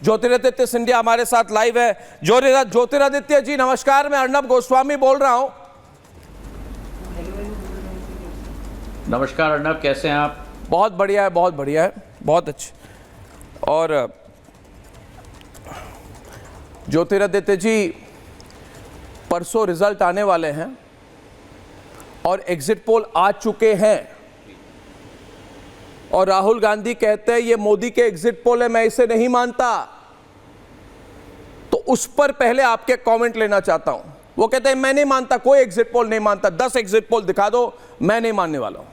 ज्योतिरादित्य सिंधिया हमारे साथ लाइव है। ज्योतिरादित्य जी नमस्कार, मैं अर्नब गोस्वामी बोल रहा हूं। नमस्कार अर्नब, कैसे हैं आप? बहुत बढ़िया है, बहुत बढ़िया है, बहुत अच्छे। और ज्योतिरादित्य जी, परसों रिजल्ट आने वाले हैं और एग्जिट पोल आ चुके हैं और राहुल गांधी कहते हैं ये मोदी के एग्जिट पोल है, मैं इसे नहीं मानता। तो उस पर पहले आपके कमेंट लेना चाहता हूं। वो कहते हैं मैं नहीं मानता, कोई एग्जिट पोल नहीं मानता, 10 एग्जिट पोल दिखा दो, मैं नहीं मानने वाला हूं।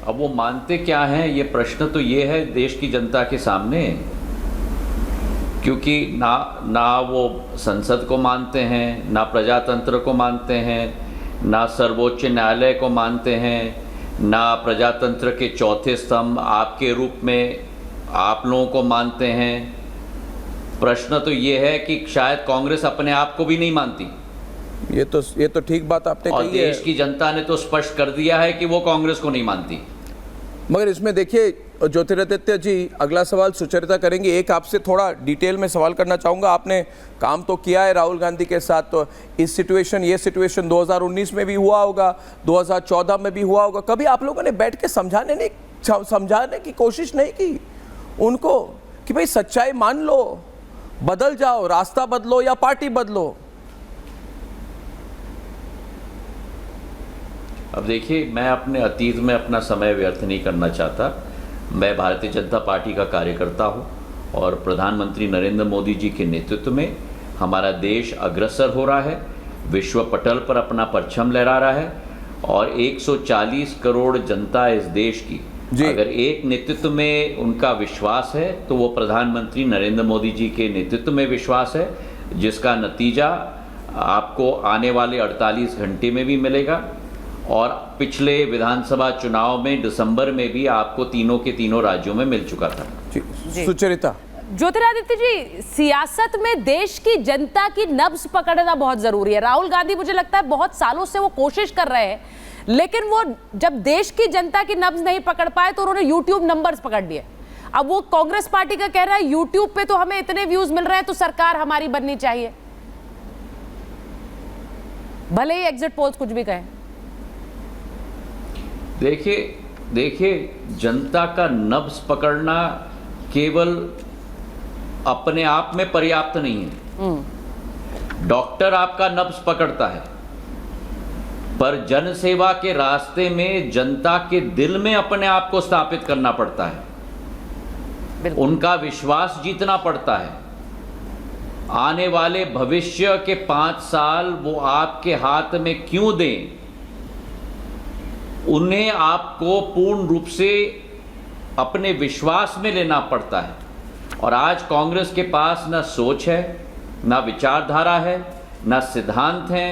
अब वो मानते क्या हैं, ये प्रश्न तो ये है देश की जनता के सामने, क्योंकि ना वो संसद को मानते हैं, ना प्रजातंत्र को मानते हैं, ना सर्वोच्च न्यायालय को मानते हैं, ना प्रजातंत्र के चौथे स्तंभ आपके रूप में आप लोगों को मानते हैं। प्रश्न तो ये है कि शायद कांग्रेस अपने आप को भी नहीं मानती। ये तो ठीक बात आपने कही है। और देश की जनता ने तो स्पष्ट कर दिया है कि वो कांग्रेस को नहीं मानती। मगर इसमें देखिए ज्योतिरादित्य जी, अगला सवाल सुचरिता करेंगे। एक आपसे थोड़ा डिटेल में सवाल करना चाहूँगा। आपने काम तो किया है राहुल गांधी के साथ, तो ये सिचुएशन 2019 में भी हुआ होगा, 2014 में भी हुआ होगा। कभी आप लोगों ने बैठ के समझाने की कोशिश नहीं की उनको कि भाई सच्चाई मान लो, बदल जाओ, रास्ता बदलो या पार्टी बदलो? अब देखिए, मैं अपने अतीत में अपना समय व्यर्थ नहीं करना चाहता। मैं भारतीय जनता पार्टी का कार्यकर्ता हूँ और प्रधानमंत्री नरेंद्र मोदी जी के नेतृत्व में हमारा देश अग्रसर हो रहा है, विश्व पटल पर अपना परचम लहरा रहा है। और 140 करोड़ जनता इस देश की अगर एक नेतृत्व में उनका विश्वास है तो वो प्रधानमंत्री नरेंद्र मोदी जी के नेतृत्व में विश्वास है, जिसका नतीजा आपको आने वाले 48 घंटे में भी मिलेगा। और पिछले विधानसभा चुनाव में दिसंबर में भी आपको तीनों के तीनों राज्यों में मिल चुका था। सुचरिता। ज्योतिरादित्य जी, सियासत में देश की जनता की नब्ज पकड़ना बहुत जरूरी है। राहुल गांधी मुझे लगता है बहुत सालों से वो कोशिश कर रहे हैं, लेकिन वो जब देश की जनता की नब्ज नहीं पकड़ पाए तो उन्होंने यूट्यूब नंबर्स पकड़ लिए। अब वो कांग्रेस पार्टी का कह रहा है यूट्यूब पे तो हमें इतने व्यूज मिल रहे हैं तो सरकार हमारी बननी चाहिए, भले ही एग्जिट पोल्स कुछ भी कहें। देखिए, जनता का नब्ज पकड़ना केवल अपने आप में पर्याप्त नहीं है। डॉक्टर आपका नब्ज पकड़ता है, पर जन सेवा के रास्ते में जनता के दिल में अपने आप को स्थापित करना पड़ता है, उनका विश्वास जीतना पड़ता है। आने वाले भविष्य के 5 साल वो आपके हाथ में क्यों दें, उन्हें आपको पूर्ण रूप से अपने विश्वास में लेना पड़ता है। और आज कांग्रेस के पास ना सोच है, ना विचारधारा है, ना सिद्धांत है,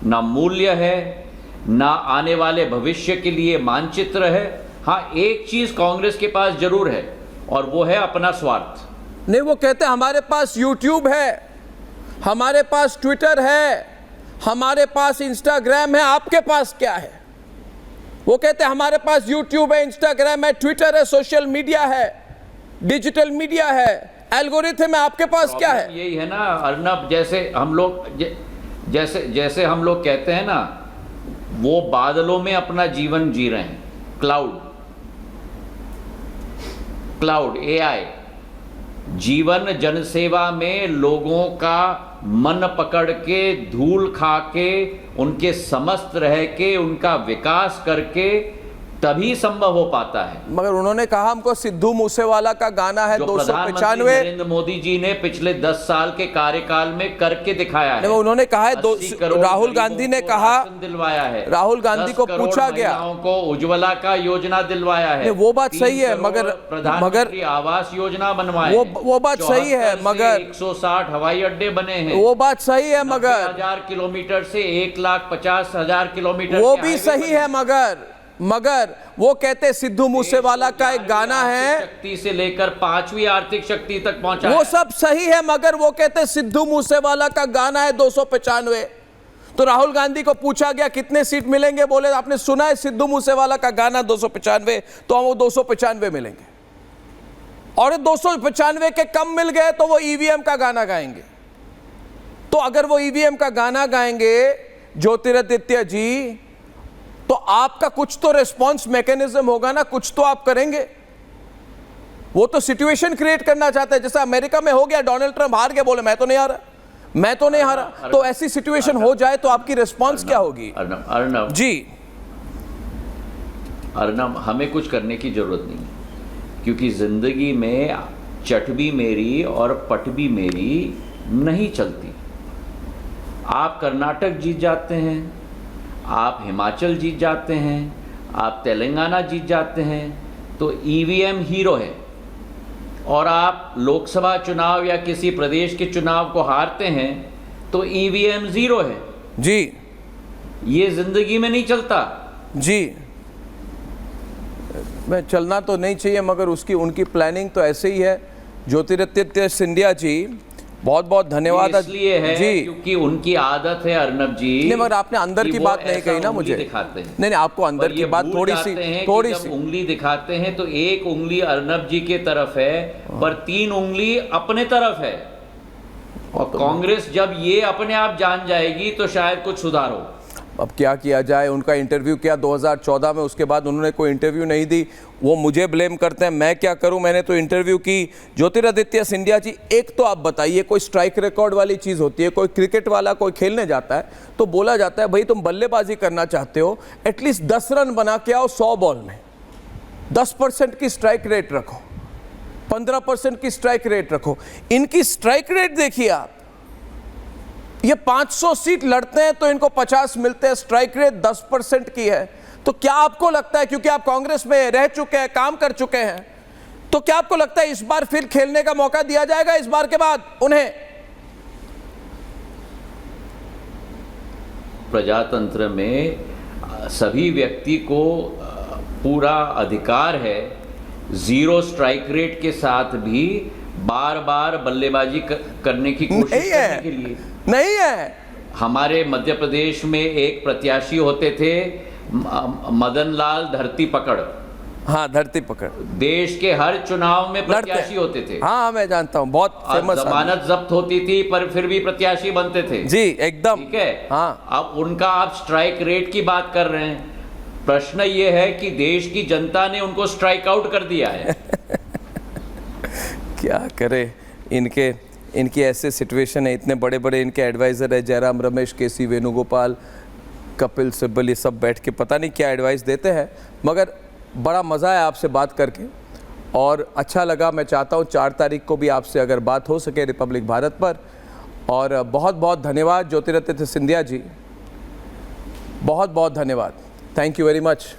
ना मूल्य है, ना आने वाले भविष्य के लिए मानचित्र है। हाँ, एक चीज कांग्रेस के पास जरूर है और वो है अपना स्वार्थ। नहीं, वो कहते हैं हमारे पास यूट्यूब है, हमारे पास ट्विटर है, हमारे पास इंस्टाग्राम है, आपके पास क्या है? वो कहते हैं हमारे पास यूट्यूब है, इंस्टाग्राम है, ट्विटर है, सोशल मीडिया है, डिजिटल मीडिया है, एल्गोरिथम है, आपके पास क्या है? यही है ना अर्नब, जैसे हम लोग कहते हैं ना, वो बादलों में अपना जीवन जी रहे हैं। क्लाउड एआई जीवन जनसेवा में लोगों का मन पकड़ के, धूल खा के, उनके समस्त रह के, उनका विकास करके तभी संभव हो पाता है। मगर उन्होंने कहा हमको सिद्धू मूसेवाला का गाना है 295। नरेंद्र मोदी जी ने पिछले 10 साल के कार्यकाल में करके दिखाया है। उन्होंने कहा है राहुल गांधी ने कहा दिलवाया है, राहुल गांधी को पूछा गया को उज्ज्वला का योजना दिलवाया है, वो बात सही है, मगर प्रधानमंत्री आवास योजना बनवाए, वो बात सही है, मगर 160 हवाई अड्डे बने हैं, वो बात सही है, मगर 1000 किलोमीटर से 1,50,000 किलोमीटर, वो भी सही है, मगर वो कहते सिद्धू मूसेवाला का एक गाना है, शक्ति से लेकर 5वीं आर्थिक शक्ति तक पहुंचा, वो सब सही है, मगर वो कहते सिद्धू मूसेवाला का गाना है 295। तो राहुल गांधी को पूछा गया कितने सीट मिलेंगे, बोले आपने सुना है सिद्धू मूसेवाला का गाना 295, तो हम वो 295 मिलेंगे। और 295 के कम मिल गए तो वो ईवीएम का गाना गाएंगे। तो अगर वो ईवीएम का गाना गाएंगे ज्योतिरादित्य जी, तो आपका कुछ तो रिस्पॉन्स मैकेनिज्म होगा ना, कुछ तो आप करेंगे। वो तो सिचुएशन क्रिएट करना चाहते हैं, जैसे अमेरिका में हो गया, डोनाल्ड ट्रंप हार गए, बोले मैं तो नहीं हारा, मैं तो नहीं हारा। तो ऐसी सिचुएशन हो जाए तो आपकी रिस्पॉन्स क्या होगी? अर्नब जी अर्नब, हमें कुछ करने की जरूरत नहीं, क्योंकि जिंदगी में चट भी मेरी और पट भी मेरी नहीं चलती। आप कर्नाटक जीत जाते हैं, आप हिमाचल जीत जाते हैं, आप तेलंगाना जीत जाते हैं, तो ईवीएम हीरो है। और आप लोकसभा चुनाव या किसी प्रदेश के चुनाव को हारते हैं तो ईवीएम जीरो है। जी, ये जिंदगी में नहीं चलता जी, मैं चलना तो नहीं चाहिए, मगर उसकी उनकी प्लानिंग तो ऐसे ही है। ज्योतिरादित्य सिंधिया जी, बहुत बहुत धन्यवाद। इसलिए है जी, क्योंकि उनकी आदत है अर्नब जी। नहीं, मगर आपने अंदर कि की वो बात नहीं ऐसा कही ना उंगली मुझे। दिखाते हैं। नहीं, आपको अंदर और की ये बात भूल थोड़ी जाते हैं सी, कि थोड़ी जब सी। उंगली दिखाते हैं तो एक उंगली अर्नब जी के तरफ है, पर 3 उंगली अपने तरफ है। और कांग्रेस जब ये अपने आप जान जाएगी तो शायद कुछ सुधार हो। अब क्या किया जाए, उनका इंटरव्यू किया 2014 में, उसके बाद उन्होंने कोई इंटरव्यू नहीं दी। वो मुझे ब्लेम करते हैं, मैं क्या करूं, मैंने तो इंटरव्यू की। ज्योतिरादित्य सिंधिया जी, एक तो आप बताइए, कोई स्ट्राइक रिकॉर्ड वाली चीज़ होती है, कोई क्रिकेट वाला कोई खेलने जाता है तो बोला जाता है भाई तुम बल्लेबाजी करना चाहते हो, एटलीस्ट 10 रन बना के आओ 100 बॉल में, 10% की स्ट्राइक रेट रखो, 15% की स्ट्राइक रेट रखो। इनकी स्ट्राइक रेट देखिए आप, ये 500 सीट लड़ते हैं तो इनको 50 मिलते हैं, स्ट्राइक रेट 10% की है। तो क्या आपको लगता है, क्योंकि आप कांग्रेस में रह चुके हैं, काम कर चुके हैं, तो क्या आपको लगता है इस बार फिर खेलने का मौका दिया जाएगा इस बार के बाद उन्हें? प्रजातंत्र में सभी व्यक्ति को पूरा अधिकार है जीरो स्ट्राइक रेट के साथ भी बार बार बल्लेबाजी करने की कोशिश करने के लिए। नहीं है। हमारे मध्य प्रदेश में एक प्रत्याशी होते थे मदन लाल धरती पकड़। हाँ, धरती पकड़ देश के हर चुनाव में प्रत्याशी होते थे। हाँ, मैं जानता हूँ, बहुत फेमस। जमानत जब्त होती थी पर फिर भी प्रत्याशी बनते थे। जी, एकदम ठीक है। हाँ, अब उनका आप स्ट्राइक रेट की बात कर रहे हैं। प्रश्न ये है कि देश की जनता ने उनको स्ट्राइक आउट कर दिया है। क्या करे, इनकी ऐसे सिचुएशन है, इतने बड़े बड़े इनके एडवाइज़र है, जयराम रमेश, केसी वेणुगोपाल, कपिल सिब्बल, ये सब बैठ के पता नहीं क्या एडवाइस देते हैं। मगर बड़ा मज़ा है आपसे बात करके और अच्छा लगा। मैं चाहता हूँ 4 तारीख को भी आपसे अगर बात हो सके रिपब्लिक भारत पर। और बहुत बहुत धन्यवाद ज्योतिरादित्य सिंधिया जी, बहुत बहुत धन्यवाद। Thank you very much.